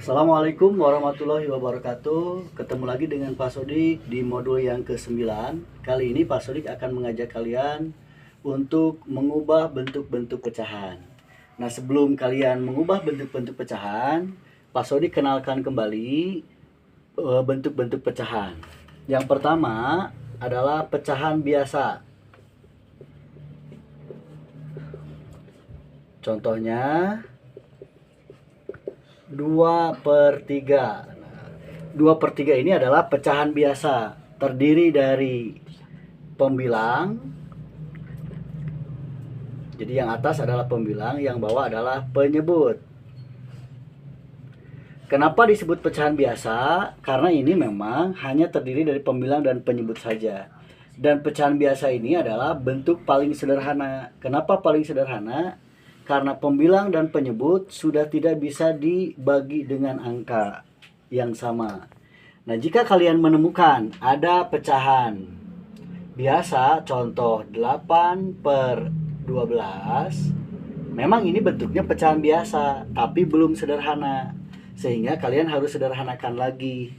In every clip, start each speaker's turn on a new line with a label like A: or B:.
A: Assalamualaikum warahmatullahi wabarakatuh. Ketemu lagi dengan Pak Sodik di modul yang ke-9. Kali ini Pak Sodik akan mengajak kalian untuk mengubah bentuk-bentuk pecahan. Nah, sebelum kalian mengubah bentuk-bentuk pecahan, Pak Sodik kenalkan kembali bentuk-bentuk pecahan. Yang pertama adalah pecahan biasa. Contohnya 2/3. 2/3 ini adalah pecahan biasa, terdiri dari pembilang. Jadi yang atas adalah pembilang, yang bawah adalah penyebut. Kenapa disebut pecahan biasa? Karena ini memang hanya terdiri dari pembilang dan penyebut saja. Dan pecahan biasa ini adalah bentuk paling sederhana. Kenapa paling sederhana? Karena pembilang dan penyebut sudah tidak bisa dibagi dengan angka yang sama. Nah, jika kalian menemukan ada pecahan biasa, contoh 8/12, memang ini bentuknya pecahan biasa, tapi belum sederhana. Sehingga kalian harus sederhanakan lagi.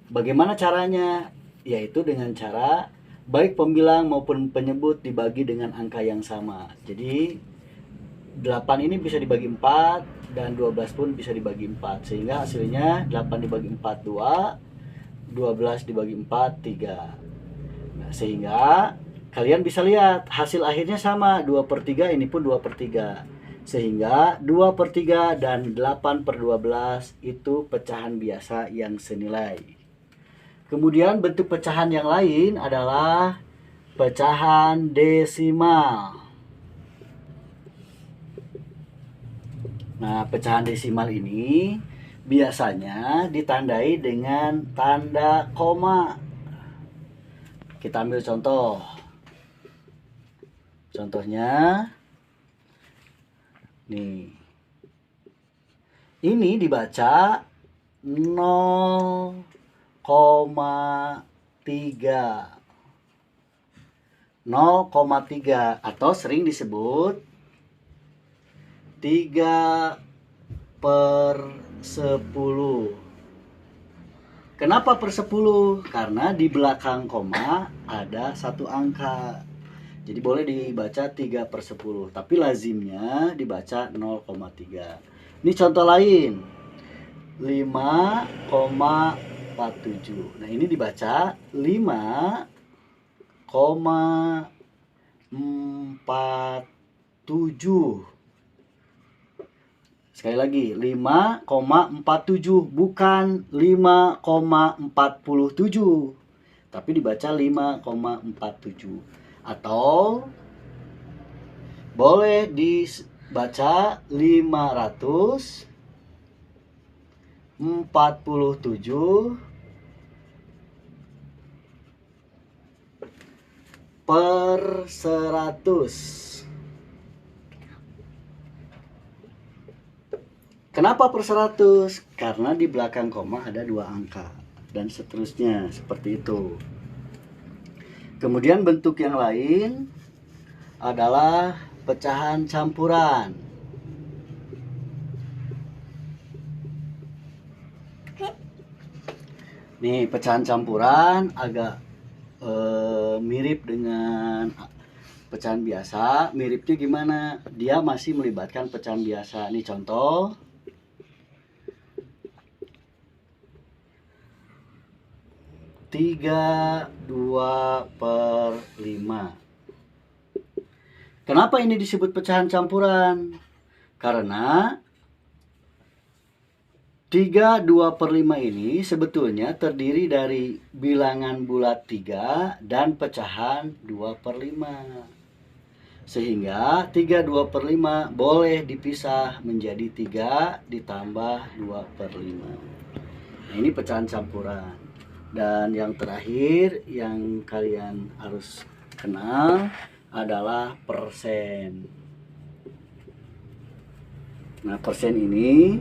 A: Bagaimana caranya? Yaitu dengan cara baik pembilang maupun penyebut dibagi dengan angka yang sama. Jadi 8 ini bisa dibagi 4 dan 12 pun bisa dibagi 4, sehingga hasilnya 8 dibagi 4 2, 12 dibagi 4 3. Nah, sehingga kalian bisa lihat hasil akhirnya sama, 2/3, ini pun 2/3. Sehingga 2/3 dan 8/12 itu pecahan biasa yang senilai. Kemudian bentuk pecahan yang lain adalah pecahan desimal. Nah, pecahan desimal ini biasanya ditandai dengan tanda koma. Kita ambil contoh. Contohnya nih. Ini dibaca 0,3. 0,3 atau sering disebut 3/10. Kenapa per 10? Karena di belakang koma ada satu angka. Jadi boleh dibaca 3/10, tapi lazimnya dibaca 0,3. Ini contoh lain. 5,47. Nah, ini dibaca 5,47. Sekali lagi, 5,47, bukan 5,47, tapi dibaca 5,47. Atau boleh dibaca 547/100. Kenapa per 100? Karena di belakang koma ada dua angka dan seterusnya, seperti itu. Kemudian bentuk yang lain adalah pecahan campuran. Nih, pecahan campuran agak mirip dengan pecahan biasa. Miripnya gimana? Dia masih melibatkan pecahan biasa. Nih contoh. 3/2/5. Kenapa ini disebut pecahan campuran? Karena 3/2/5 ini sebetulnya terdiri dari bilangan bulat 3 dan pecahan 2/5. Sehingga 3/2/5 boleh dipisah menjadi 3 ditambah 2/5. Nah, ini pecahan campuran. Dan yang terakhir yang kalian harus kenal adalah persen. Nah, persen ini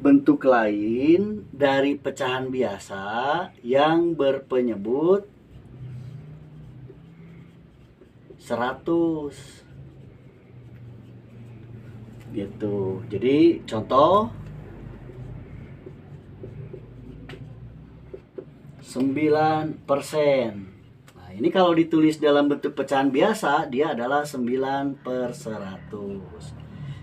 A: bentuk lain dari pecahan biasa yang berpenyebut 100. Gitu. Jadi contoh Nah, ini kalau ditulis dalam bentuk pecahan biasa, dia adalah 9/100.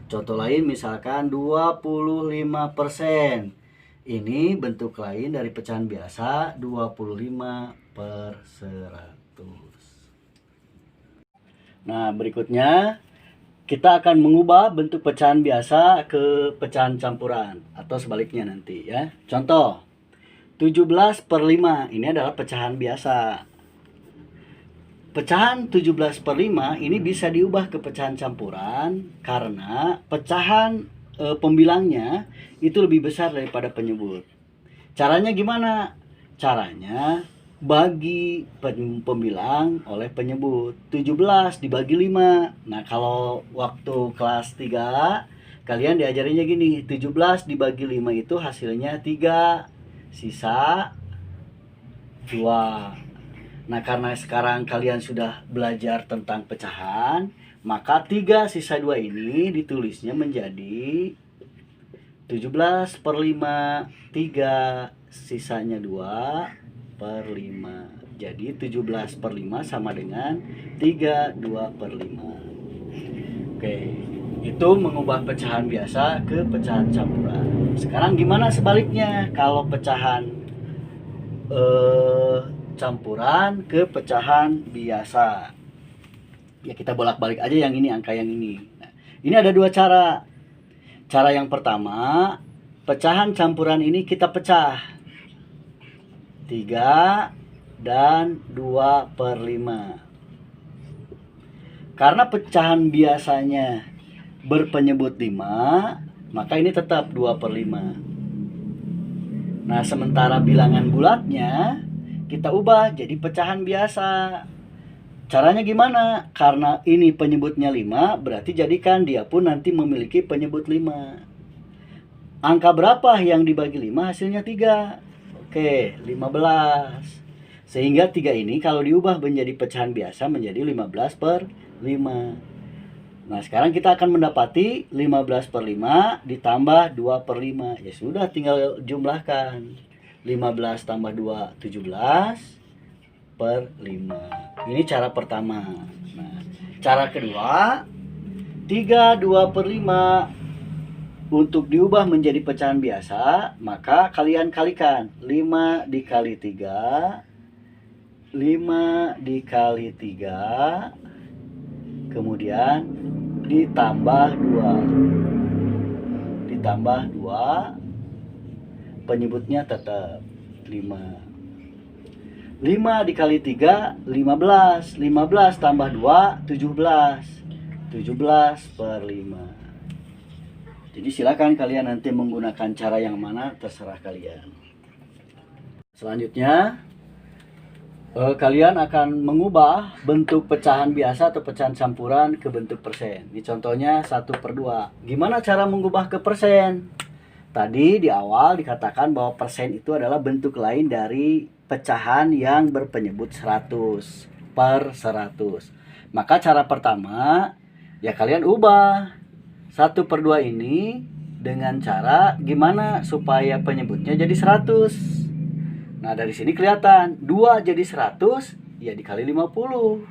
A: Contoh lain misalkan 25%. Ini bentuk lain dari pecahan biasa 25/100. Nah, berikutnya kita akan mengubah bentuk pecahan biasa ke pecahan campuran atau sebaliknya nanti ya. Contoh 17/5 ini adalah pecahan biasa. Pecahan 17/5 ini bisa diubah ke pecahan campuran karena pecahan pembilangnya itu lebih besar daripada penyebut. Caranya gimana? Caranya bagi pembilang oleh penyebut. 17 dibagi 5. Nah, kalau waktu kelas 3 kalian diajarinnya gini, 17 dibagi 5 itu hasilnya 3, sisa 2. Nah, karena sekarang kalian sudah belajar tentang pecahan, maka 3 sisa 2 ini ditulisnya menjadi 17/5, 3 sisanya 2/5. Jadi 17/5 sama dengan 3 2/5. Oke, itu mengubah pecahan biasa ke pecahan campuran. Sekarang gimana sebaliknya kalau pecahan campuran ke pecahan biasa? Ya, kita bolak-balik aja yang ini, angka yang ini. Nah, ini ada dua cara. Cara yang pertama, pecahan campuran ini kita pecah 3 dan 2/5. Karena pecahan biasanya berpenyebut 5, maka ini tetap 2/5. Nah, sementara bilangan bulatnya kita ubah jadi pecahan biasa. Caranya gimana? Karena ini penyebutnya 5, berarti jadikan dia pun nanti memiliki penyebut 5. Angka berapa yang dibagi 5? Hasilnya 3. Oke, 15. Sehingga 3 ini kalau diubah menjadi pecahan biasa menjadi 15/5. Nah, sekarang kita akan mendapati 15/5 ditambah 2/5. Ya sudah, tinggal jumlahkan. 15 tambah 2, 17/5. Ini cara pertama. Nah, cara kedua, 3 2/5 untuk diubah menjadi pecahan biasa, maka kalian kalikan 5 dikali 3, 5 dikali 3, kemudian ditambah 2, penyebutnya tetap 5. 5 dikali 3, 15. 15 tambah 2, 17. 17/5. Jadi silakan kalian nanti menggunakan cara yang mana, terserah kalian. Selanjutnya, kalian akan mengubah bentuk pecahan biasa atau pecahan campuran ke bentuk persen. Ini contohnya 1/2. Gimana cara mengubah ke persen? Tadi di awal dikatakan bahwa persen itu adalah bentuk lain dari pecahan yang berpenyebut 100/100. Maka cara pertama, ya kalian ubah 1/2 ini dengan cara gimana supaya penyebutnya jadi 100. Nah, dari sini kelihatan 2 jadi 100, ya dikali 50.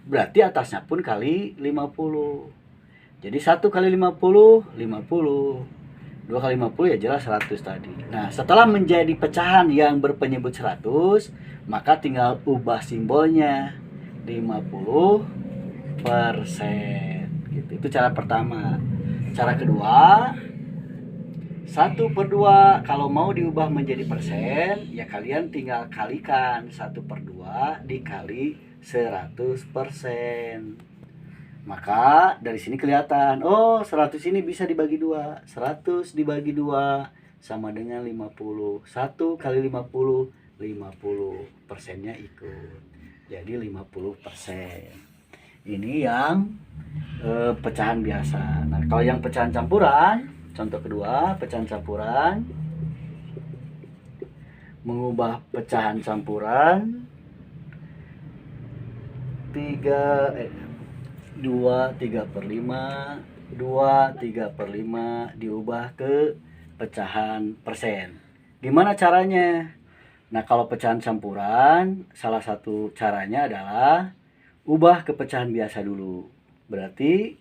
A: Berarti atasnya pun kali 50. Jadi 1 kali 50, 50. 2 kali 50 ya jelas 100 tadi. Nah, setelah menjadi pecahan yang berpenyebut 100, maka tinggal ubah simbolnya 50%. Gitu. Itu cara pertama. Cara kedua, 1/2 kalau mau diubah menjadi persen, ya kalian tinggal kalikan 1/2 dikali 100%. Maka dari sini kelihatan, oh 100 ini bisa dibagi 2. 100 dibagi 2 sama dengan 50. 1 kali 50, 50. Persennya ikut. Jadi 50%. Ini yang pecahan biasa. Nah, kalau yang pecahan campuran, contoh kedua, pecahan campuran. Mengubah pecahan campuran 2 3/5, 2 3/5 diubah ke pecahan persen. Gimana caranya? Nah, kalau pecahan campuran, salah satu caranya adalah ubah ke pecahan biasa dulu. Berarti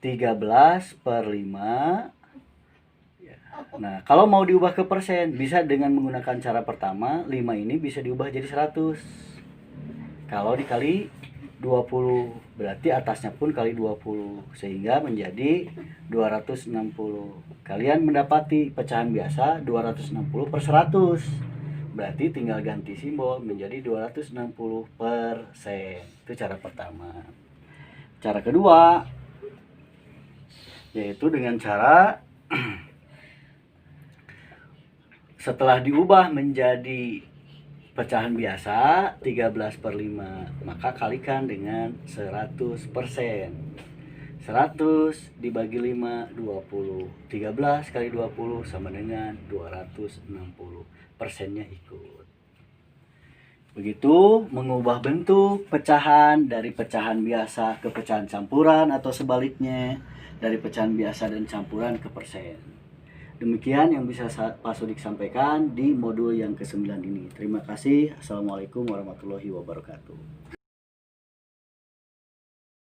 A: 13/5. Nah, kalau mau diubah ke persen, bisa dengan menggunakan cara pertama, 5 ini bisa diubah jadi 100. Kalau dikali 20, berarti atasnya pun kali 20, sehingga menjadi 260. Kalian mendapati pecahan biasa 260 per 100. Berarti tinggal ganti simbol menjadi 260%. Itu cara pertama. Cara kedua, yaitu dengan cara setelah diubah menjadi pecahan biasa 13/5, maka kalikan dengan 100%. 100 dibagi 5, 20. 13 kali 20 sama dengan 260. Persennya ikut. Begitu mengubah bentuk pecahan dari pecahan biasa ke pecahan campuran atau sebaliknya dari pecahan biasa dan campuran ke persen. Demikian yang bisa Pak Sudik sampaikan di modul yang ke-9 ini. Terima kasih. Assalamualaikum warahmatullahi wabarakatuh.